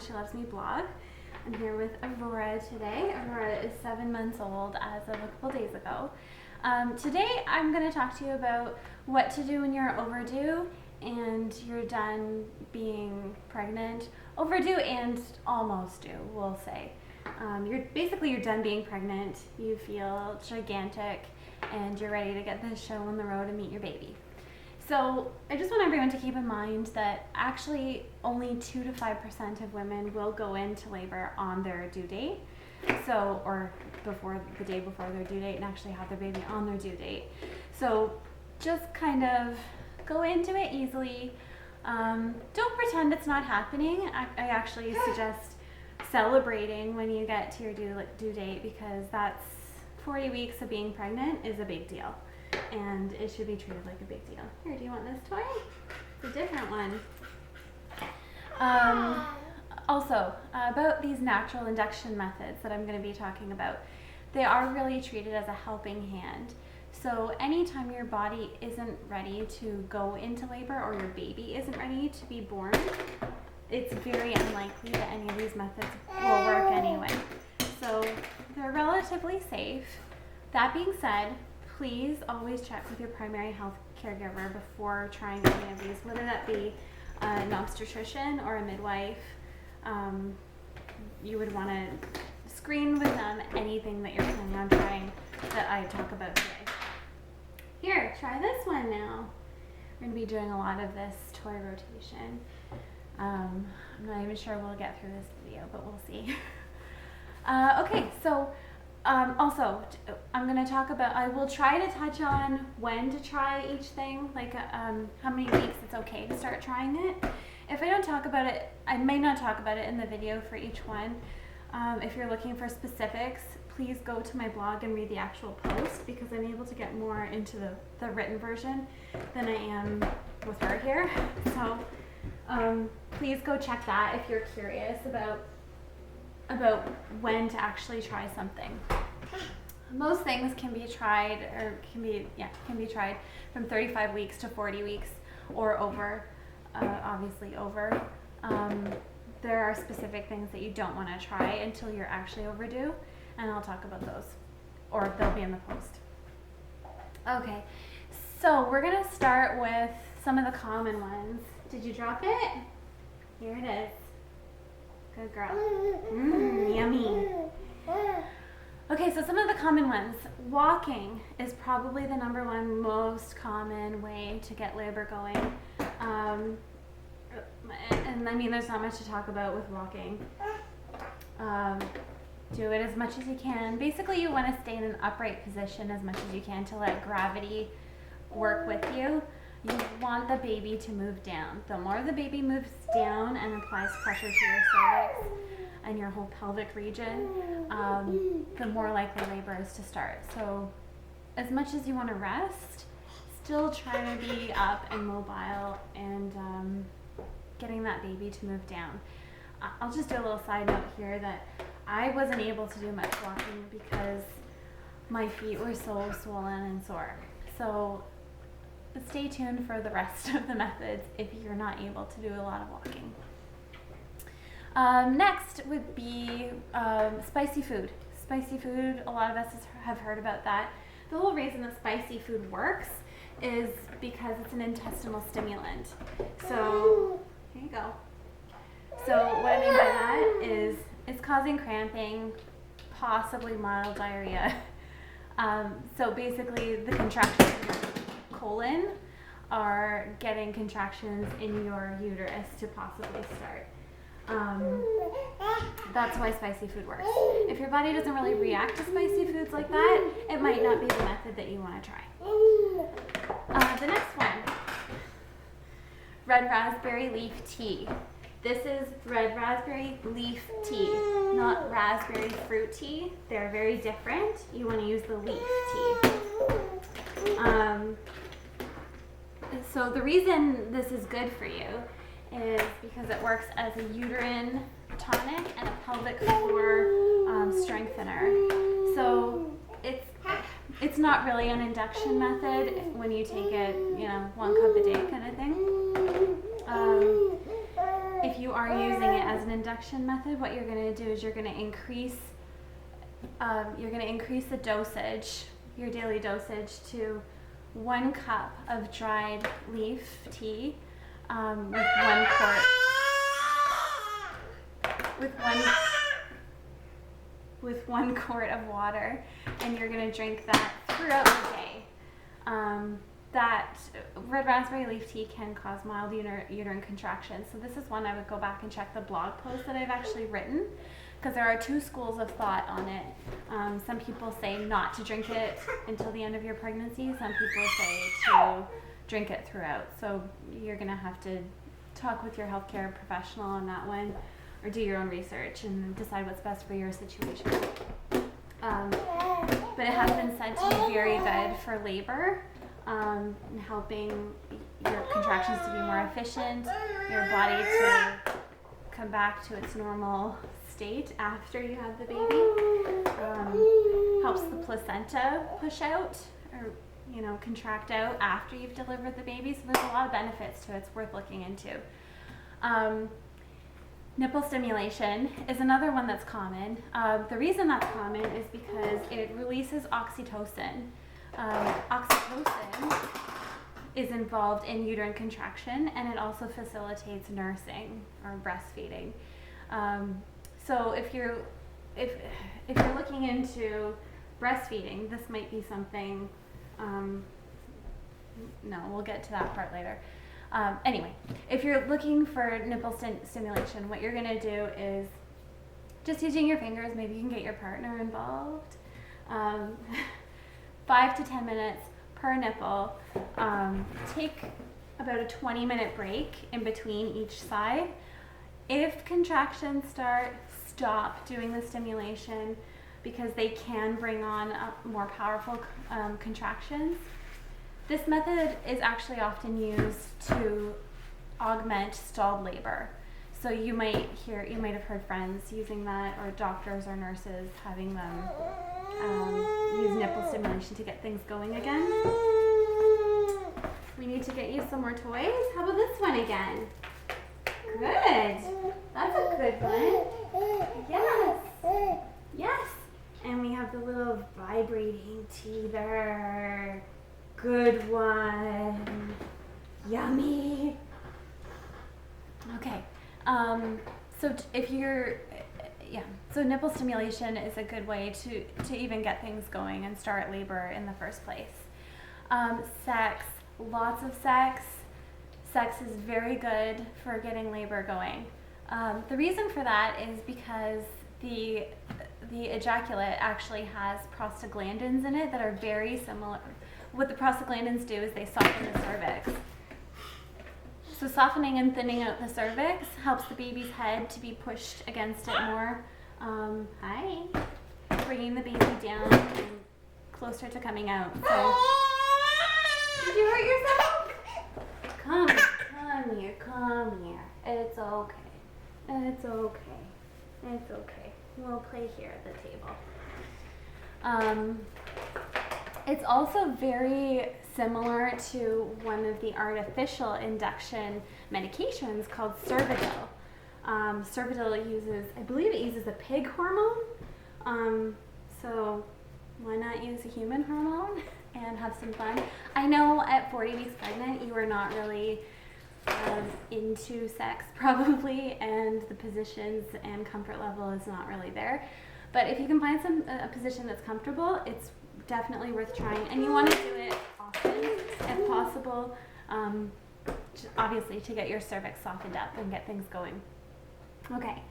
She Loves Me blog. I'm here with Aurora today. Aurora is 7 months old as of a couple days ago. Today I'm going to talk to you about what to do when you're overdue and you're done being pregnant. Overdue and almost due, we'll say. You're done being pregnant, you feel gigantic, and you're ready to get this show on the road and meet your baby. So I just want everyone to keep in mind that actually only 2 to 5% of women will go into labor on their due date. Or before the day before their due date, and actually have their baby on their due date. So just kind of go into it easily. Don't pretend it's not happening. I actually suggest celebrating when you get to your due date, because that's 40 weeks of being pregnant is a big deal. And it should be treated like a big deal. Here, do you want this toy? It's a different one. Also, about these natural induction methods that I'm going to be talking about, they are really treated as a helping hand. So anytime your body isn't ready to go into labor or your baby isn't ready to be born, it's very unlikely that any of these methods will work anyway. So they're relatively safe. That being said, please always check with your primary health caregiver before trying any of these, whether that be an obstetrician or a midwife. You would want to screen with them anything that you're planning on trying that I talk about today. Here, try this one now. We're going to be doing a lot of this toy rotation. I'm not even sure we'll get through this video, but we'll see. Okay, so also, I'm going to talk about, I will try to touch on when to try each thing, like how many weeks it's okay to start trying it. If I don't talk about it, I may not talk about it in the video for each one. If you're looking for specifics, please go to my blog and read the actual post, because I'm able to get more into the written version than I am with her here. So please go check that if you're curious about when to actually try something. Most things can be tried, can be tried from 35 weeks to 40 weeks or over, obviously over. There are specific things that you don't want to try until you're actually overdue, and I'll talk about those, or they'll be in the post. Okay, so we're going to start with some of the common ones. Did you drop it? Here it is. Good girl. Yummy. Okay, so some of the common ones. Walking is probably the #1 most common way to get labor going. And I mean, there's not much to talk about with walking. Do it as much as you can. Basically, you want to stay in an upright position as much as you can to let gravity work with you. You want the baby to move down. The more the baby moves down and applies pressure to your cervix and your whole pelvic region, the more likely labor is to start. So as much as you want to rest, still try to be up and mobile and getting that baby to move down. I'll just do a little side note here that I wasn't able to do much walking because my feet were so swollen and sore. So stay tuned for the rest of the methods if you're not able to do a lot of walking. Next would be spicy food. Spicy food, a lot of us have heard about that. The whole reason that spicy food works is because it's an intestinal stimulant. So, here you go. So what I mean by that is it's causing cramping, possibly mild diarrhea. So basically the contractions in your colon are getting contractions in your uterus to possibly start. That's why spicy food works. If your body doesn't really react to spicy foods like that, it might not be the method that you want to try. The next one, red raspberry leaf tea. This is red raspberry leaf tea, not raspberry fruit tea. They're very different. You want to use the leaf tea. So the reason this is good for you is because it works as a uterine tonic and a pelvic floor strengthener. So it's not really an induction method when you take it, 1 cup a day kind of thing. If you you are using it as an induction method, what you're going to do is you're going to increase the dosage, your daily dosage, to 1 cup of dried leaf tea with 1 quart of water, and you're going to drink that throughout the day. That red raspberry leaf tea can cause mild uterine contractions. So this is one I would go back and check the blog post that I've actually written, because there are 2 schools of thought on it. Some people say not to drink it until the end of your pregnancy. Some people say to drink it throughout. So you're going to have to talk with your healthcare professional on that one, or do your own research and decide what's best for your situation. But it has been said to be very good for labor, and helping your contractions to be more efficient, your body to come back to its normal state after you have the baby. Helps the placenta push out, or contract out after you've delivered the baby. So there's a lot of benefits to it. It's worth looking into. Nipple stimulation is another one that's common. The reason that's common is because it releases oxytocin. Oxytocin is involved in uterine contraction, and it also facilitates nursing or breastfeeding. So if you're looking into breastfeeding, this might be something. No, we'll get to that part later. Anyway, if you're looking for nipple stimulation, what you're going to do is just using your fingers. Maybe you can get your partner involved. 5 to 10 minutes per nipple. Take about a 20-minute break in between each side. If contractions stop doing the stimulation, because they can bring on more powerful contractions. This method is actually often used to augment stalled labor. So you might have heard friends using that, or doctors or nurses having them use nipple stimulation to get things going again. We need to get you some more toys. How about this one again? Good. That's a good one. Yes. Yes. And we have the little vibrating teether. Good one. Yummy. Okay. So nipple stimulation is a good way to even get things going and start labor in the first place. Sex, lots of sex. Sex is very good for getting labor going. The reason for that is because the ejaculate actually has prostaglandins in it that are very similar. What the prostaglandins do is they soften the cervix. So softening and thinning out the cervix helps the baby's head to be pushed against it more. Bringing the baby down and closer to coming out. So, did you hurt yourself? Come here. It's okay. It's okay. We'll play here at the table. It's also very similar to one of the artificial induction medications called Cervidil. Cervidil uses a pig hormone. So why not use a human hormone and have some fun? I know at 40 weeks pregnant you are not really into sex probably, and the positions and comfort level is not really there. But if you can find a position that's comfortable, it's definitely worth trying, and you want to do it often if possible, obviously to get your cervix softened up and get things going. Okay,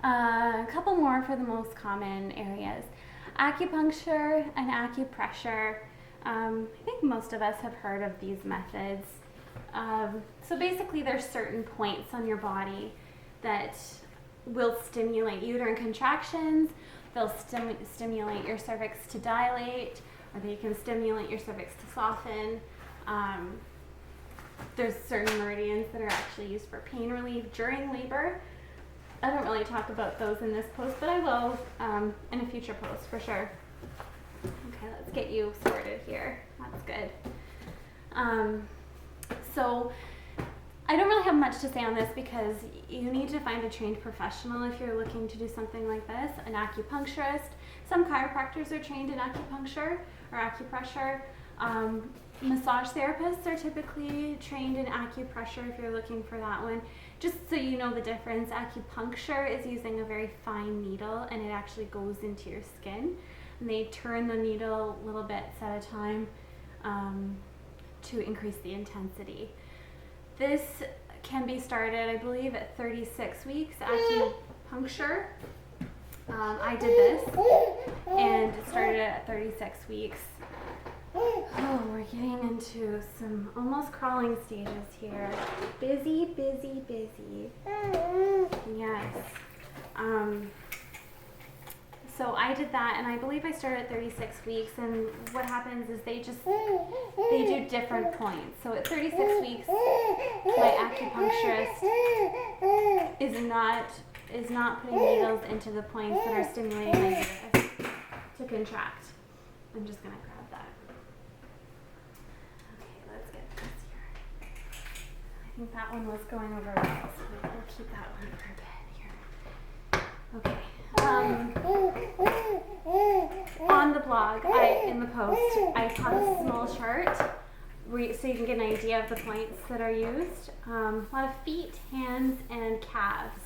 a couple more for the most common areas. Acupuncture and acupressure. I think most of us have heard of these methods. So basically there's certain points on your body that will stimulate uterine contractions. They'll stimulate your cervix to dilate, or they can stimulate your cervix to soften. There's certain meridians that are actually used for pain relief during labor. I don't really talk about those in this post, but I will in a future post for sure. Okay, let's get you sorted here. That's good. So I don't really have much to say on this because you need to find a trained professional if you're looking to do something like this, an acupuncturist. Some chiropractors are trained in acupuncture or acupressure. Massage therapists are typically trained in acupressure if you're looking for that one. Just so you know the difference, acupuncture is using a very fine needle and it actually goes into your skin. And they turn the needle little bits at a time to increase the intensity. This can be started, I believe, at 36 weeks, acupuncture. I did this and it started at 36 weeks. Oh, we're getting into some almost crawling stages here. Busy, busy, busy. Yes. So I did that, and I believe I started at 36 weeks, and what happens is they do different points. So at 36 weeks, my acupuncturist is not putting needles into the points that are stimulating my uterus to contract. I'm just going to grab that. Okay, let's get this here. I think that one was going over well, so we'll keep that one for a bit here. Okay. On the blog, in the post, I have a small chart so you can get an idea of the points that are used. A lot of feet, hands, and calves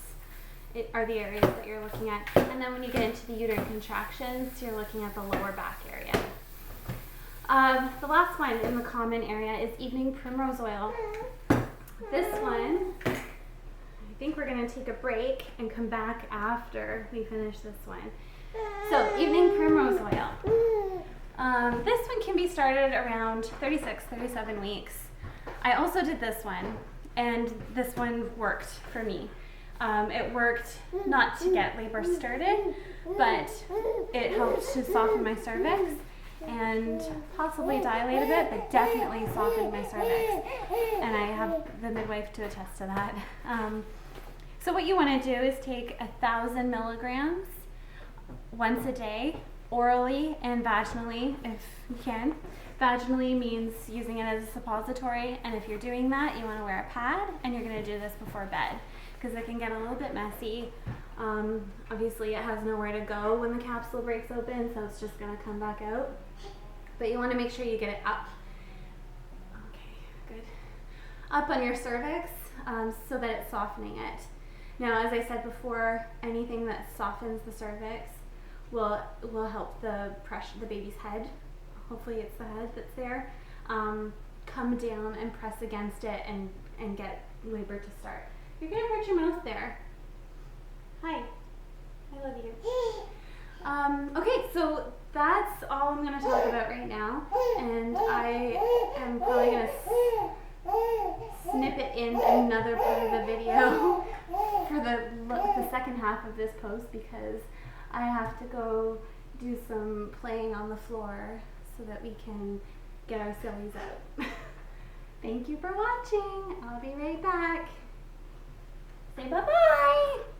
are the areas that you're looking at. And then when you get into the uterine contractions, you're looking at the lower back area. The last one in the common area is evening primrose oil. This one, I think we're going to take a break and come back after we finish this one. So, evening primrose oil. This one can be started around 36, 37 weeks. I also did this one, and this one worked for me. It worked not to get labor started, but it helped to soften my cervix and possibly dilate a bit, but definitely softened my cervix. And I have the midwife to attest to that. So what you want to do is take 1,000 milligrams once a day, orally and vaginally if you can. Vaginally means using it as a suppository, and if you're doing that, you want to wear a pad, and you're going to do this before bed because it can get a little bit messy. Obviously it has nowhere to go when the capsule breaks open, so it's just going to come back out. But you want to make sure you get it up. Okay, good. Up on your cervix so that it's softening it. Now, as I said before, anything that softens the cervix will help the baby's head. Hopefully it's the head that's there. Come down and press against it and get labor to start. You're gonna hurt your mouth there. Hi, I love you. Okay, so that's all I'm gonna talk about right now, and I am probably gonna snip it in another part of the video for the second half of this post because I have to go do some playing on the floor so that we can get our sillies out. Thank you for watching. I'll be right back. Say bye-bye.